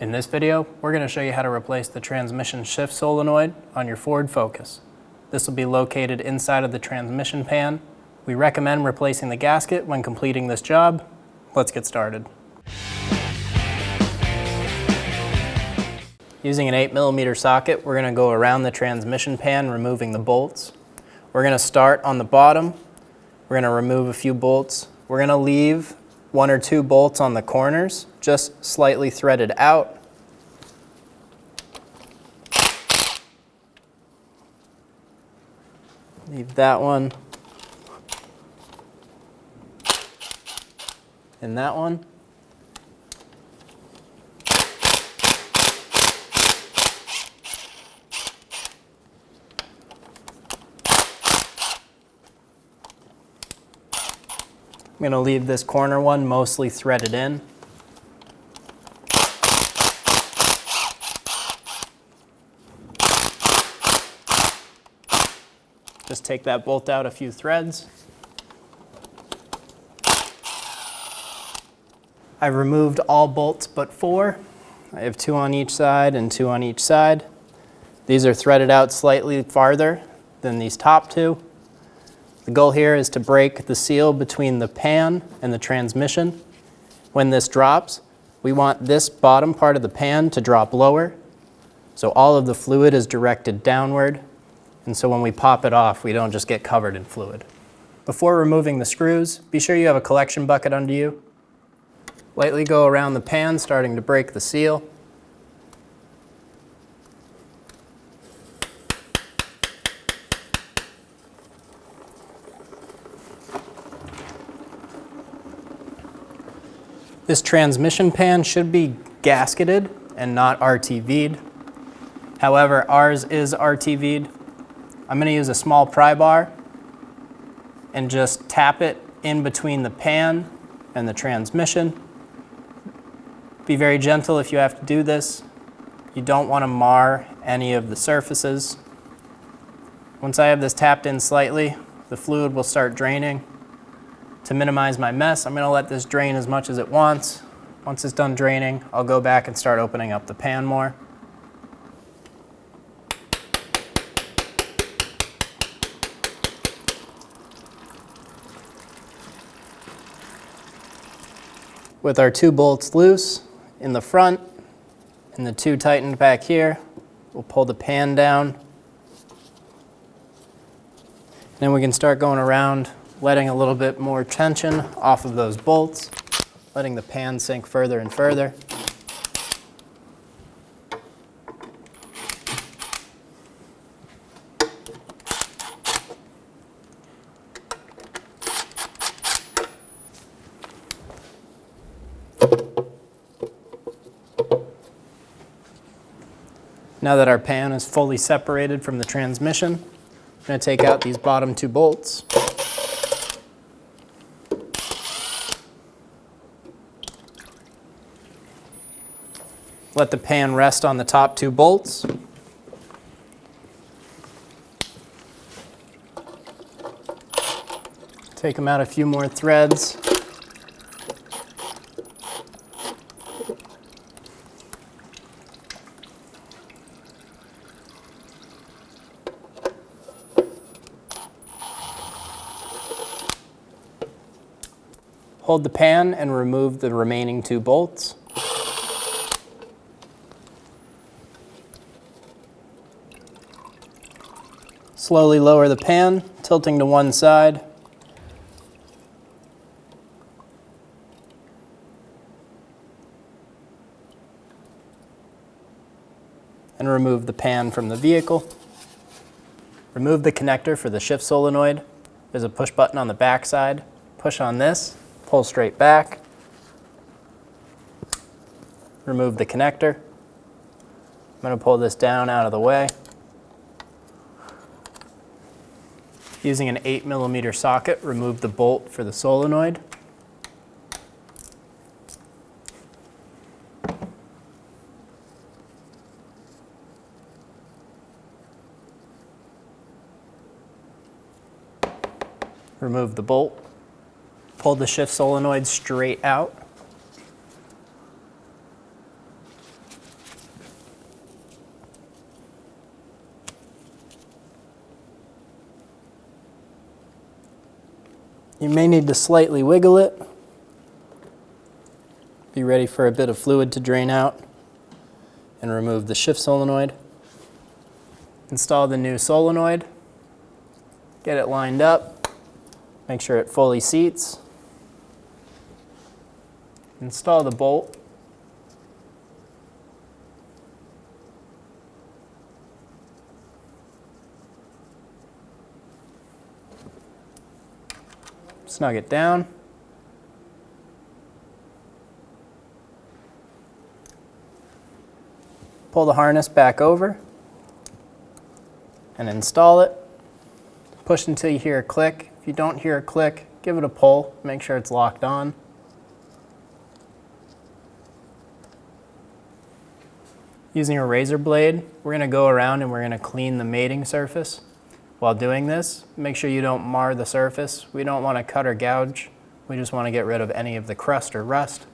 In this video, we're going to show you how to replace the transmission shift solenoid on your Ford Focus. This will be located inside of the transmission pan. We recommend replacing the gasket when completing this job. Let's get started. Using an 8mm socket, we're going to go around the transmission pan, removing the bolts. We're going to start on the bottom. We're going to remove a few bolts. We're going to leave 1 or 2 bolts on the corners, just slightly threaded out. Leave that one. And that one. I'm going to leave this corner one mostly threaded in. Just take that bolt out a few threads. I've removed all bolts but 4. I have 2 on each side and 2 on each side. These are threaded out slightly farther than these top 2. The goal here is to break the seal between the pan and the transmission. When this drops, we want this bottom part of the pan to drop lower, so all of the fluid is directed downward, and so when we pop it off, we don't just get covered in fluid. Before removing the screws, be sure you have a collection bucket under you. Lightly go around the pan, starting to break the seal. This transmission pan should be gasketed and not RTV'd. However, ours is RTV'd. I'm going to use a small pry bar and just tap it in between the pan and the transmission. Be very gentle if you have to do this. You don't want to mar any of the surfaces. Once I have this tapped in slightly, the fluid will start draining. To minimize my mess, I'm going to let this drain as much as it wants. Once it's done draining, I'll go back and start opening up the pan more. With our 2 bolts loose in the front and the 2 tightened back here, we'll pull the pan down. Then we can start going around, letting a little bit more tension off of those bolts, letting the pan sink further and further. Now that our pan is fully separated from the transmission, I'm going to take out these bottom 2 bolts. Let the pan rest on the top 2 bolts. Take them out a few more threads. Hold the pan and remove the remaining 2 bolts. Slowly lower the pan, tilting to one side. And remove the pan from the vehicle. Remove the connector for the shift solenoid. There's a push button on the back side. Push on this, pull straight back. Remove the connector. I'm going to pull this down out of the way. Using an 8mm socket, remove the bolt for the solenoid. Remove the bolt. Pull the shift solenoid straight out. You may need to slightly wiggle it. Be ready for a bit of fluid to drain out and remove the shift solenoid. Install the new solenoid. Get it lined up. Make sure it fully seats. Install the bolt. Snug it down. Pull the harness back over and install it. Push until you hear a click. If you don't hear a click, give it a pull. Make sure it's locked on. Using a razor blade, we're going to go around and we're going to clean the mating surface. While doing this, make sure you don't mar the surface. We don't want to cut or gouge. We just want to get rid of any of the crust or rust.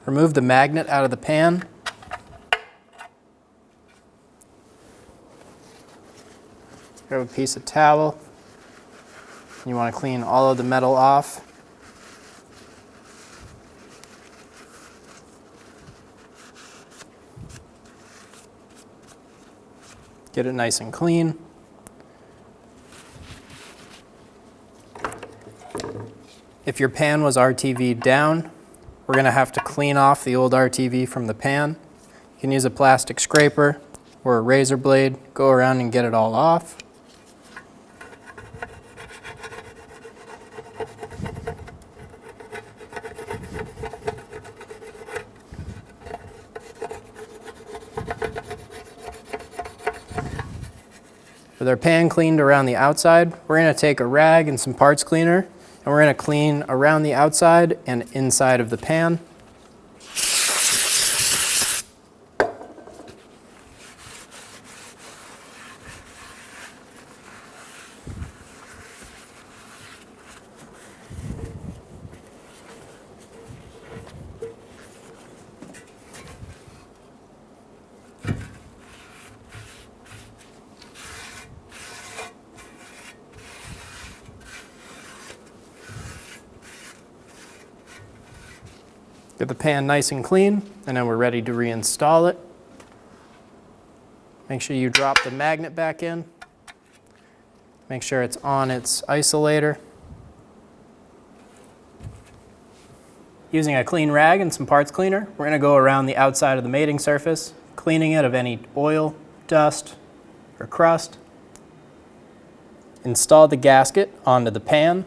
Remove the magnet out of the pan. Grab a piece of towel. You want to clean all of the metal off. Get it nice and clean. If your pan was RTV'd down, we're going to have to clean off the old RTV from the pan. You can use a plastic scraper or a razor blade, go around and get it all off. With our pan cleaned around the outside, we're going to take a rag and some parts cleaner, and we're going to clean around the outside and inside of the pan. Get the pan nice and clean, and then we're ready to reinstall it. Make sure you drop the magnet back in. Make sure it's on its isolator. Using a clean rag and some parts cleaner, we're going to go around the outside of the mating surface, cleaning it of any oil, dust, or crust. Install the gasket onto the pan.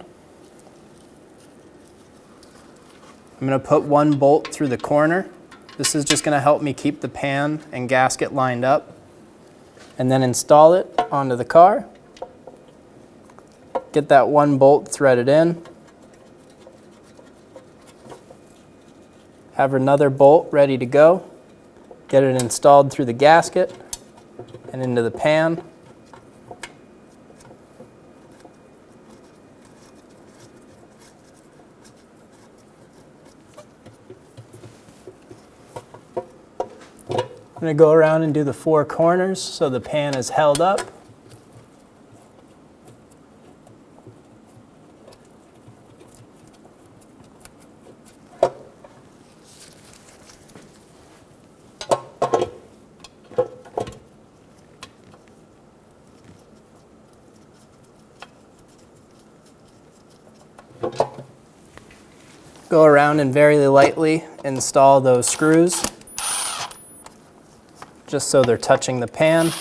I'm going to put one bolt through the corner. This is just going to help me keep the pan and gasket lined up. And then install it onto the car. Get that one bolt threaded in. Have another bolt ready to go. Get it installed through the gasket and into the pan. I'm going to go around and do the four corners so the pan is held up. Go around and very lightly install those screws, just so they're touching the pan.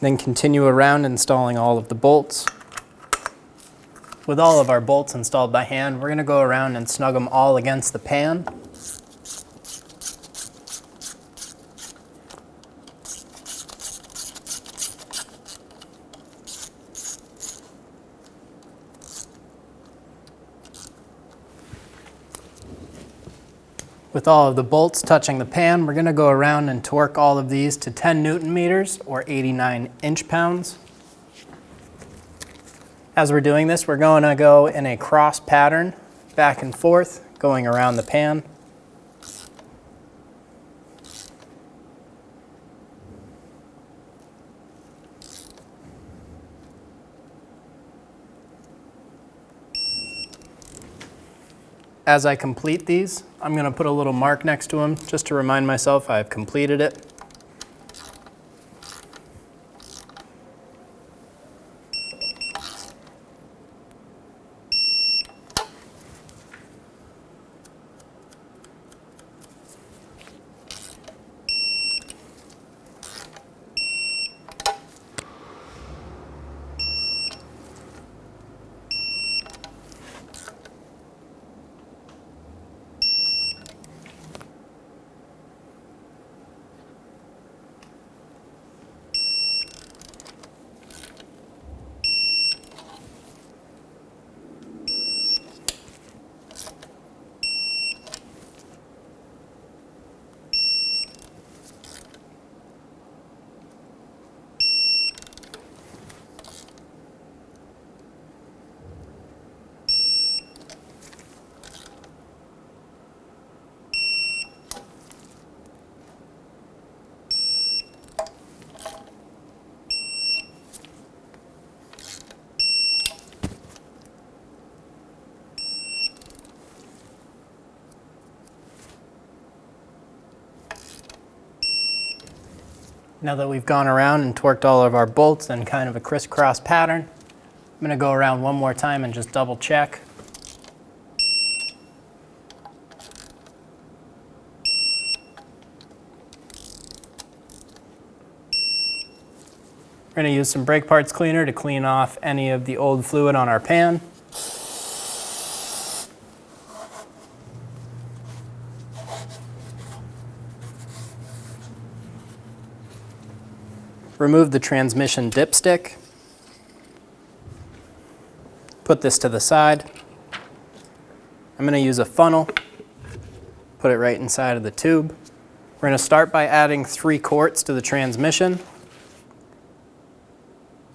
Then continue around installing all of the bolts. With all of our bolts installed by hand, we're going to go around and snug them all against the pan. With all of the bolts touching the pan, we're going to go around and torque all of these to 10 Newton meters or 89 inch-pounds. As we're doing this, we're going to go in a cross pattern, back and forth, going around the pan. As I complete these, I'm going to put a little mark next to them just to remind myself I've completed it. Now that we've gone around and torqued all of our bolts in kind of a crisscross pattern, I'm going to go around one more time and just double check. We're going to use some brake parts cleaner to clean off any of the old fluid on our pan. Remove the transmission dipstick. Put this to the side. I'm going to use a funnel. Put it right inside of the tube. We're going to start by adding 3 quarts to the transmission.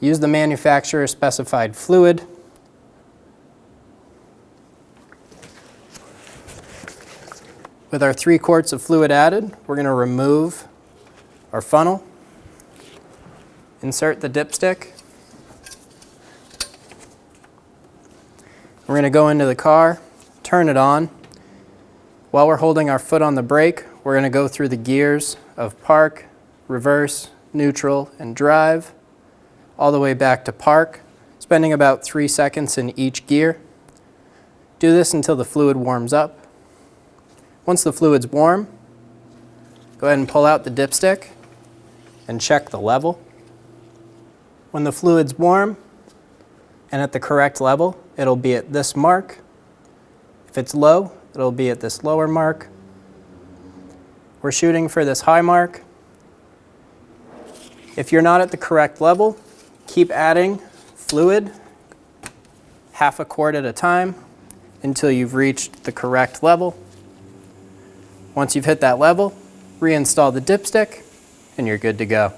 Use the manufacturer specified fluid. With our 3 quarts of fluid added, we're going to remove our funnel. Insert the dipstick. We're going to go into the car, turn it on. While we're holding our foot on the brake, we're going to go through the gears of park, reverse, neutral, and drive, all the way back to park, spending about 3 seconds in each gear. Do this until the fluid warms up. Once the fluid's warm, go ahead and pull out the dipstick and check the level. When the fluid's warm and at the correct level, it'll be at this mark. If it's low, it'll be at this lower mark. We're shooting for this high mark. If you're not at the correct level, keep adding fluid, half a quart at a time, until you've reached the correct level. Once you've hit that level, reinstall the dipstick, and you're good to go.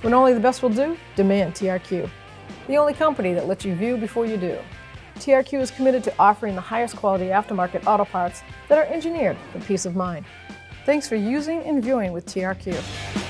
When only the best will do, demand TRQ. The only company that lets you view before you do. TRQ is committed to offering the highest quality aftermarket auto parts that are engineered for peace of mind. Thanks for using and viewing with TRQ.